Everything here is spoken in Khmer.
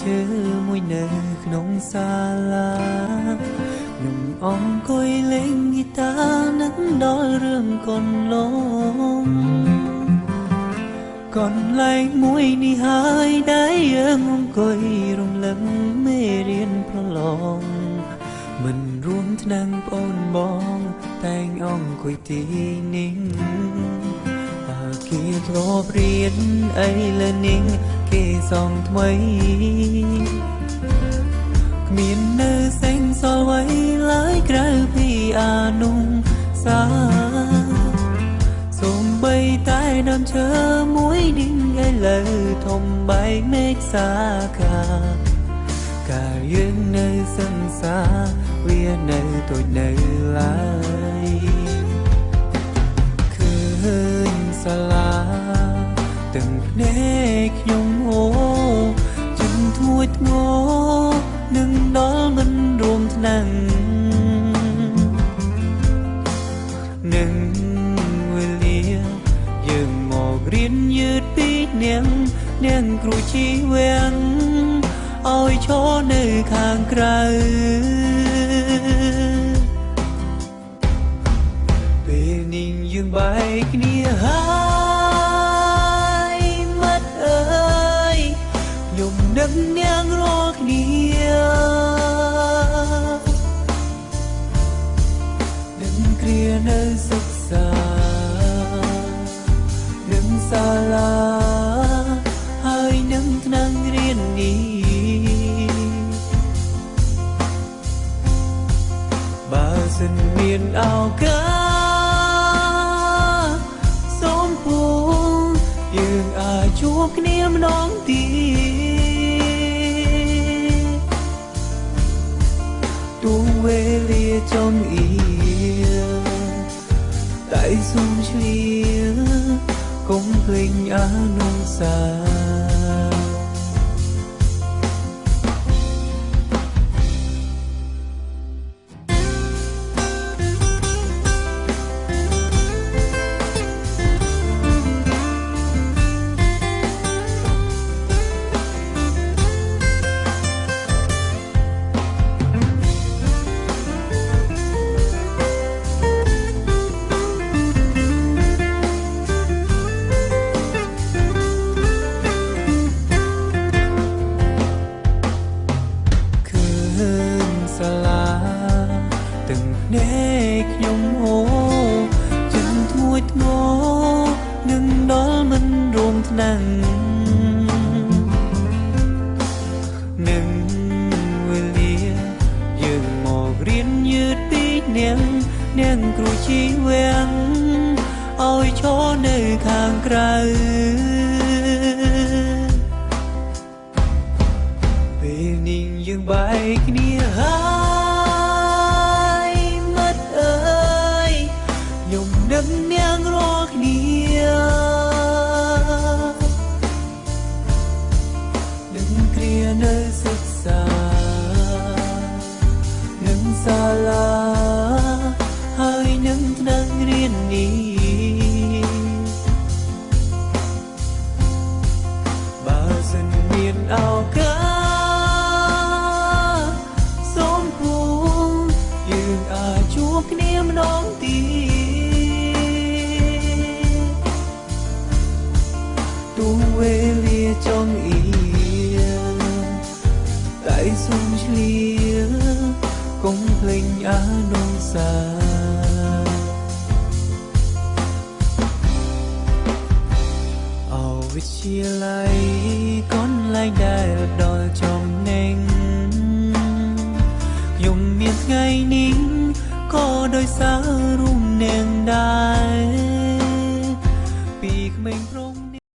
ឈើមួយនៅក្នុងសាលាខ្ញុំអង្គុយលេងហ្គីតានឹកដល់រឿងកូនឡងកន្លែងមួយនេះហើយដែលយើងអង្គុយរំលឹកមេរៀនប្រឡងមិនរួមថ្នាំងប្អូនបងតែងអង្គុយទីនេះគេធ្លាប់រៀនអីលើនេះគេសងថ្មីគ្មាននៅសេងសល់ໄວឡើយក្រៅពីអានុសាសូម្បីតែដើមឈើមួយនេះឥឡូវធំបែកមេឃសាខាកាលយើងនៅសង្សារវានៅតូចនៅឡើយឃើញសាលាទាំងភ្នែកខ្ញុំអូជិនធួចធ្ងរនឹងដល់មិនរួមថ្នាំងនឹងវេលាយើងមករៀនយឺតពីនាងគ្រូជីវាំងឲ្យឈរនៅខាងក្រៅពេលនេះយើងបែកគ្នាហើយមាត់អើយខ្ញុំនឹកនាងរាល់គ្នានឹងគ្រានៅសិក្សានឹងសាលាហើយនឹងថ្នាំងរៀននេះបើសិនមានឱកាសសូមពូយើងអាចជួបគ្នាម្ដងទៀតទោះវេលាចង់អៀតែសូមឆ្លៀតកុំភ្លេចអនុសាទាំងភ្នែកខ្ញុំអូជិនធួចធ្ងរនឹងដល់មិនរួមថ្នាំងនឹងវេលាយើងមករៀនយឺតពីនាងគ្រូជីវាំងឲ្យឈរនៅខាងក្រៅពេលនេះយើងបែកគ្នាហើយនឹកនាងរាល់គ្នានឹងគ្រានៅសិក្សានឹងសាលាហើយនឹងថ្នាំងរៀននេះបើសិនមានឱកាសសូមពូយើងអាចជួបគ្នាម្ដងទៀតទោះវេលាចង់អៀតែសូមឆ្លៀតកុំភ្លេចអនុសាអវិទ្យាល័យកន្លែងដែល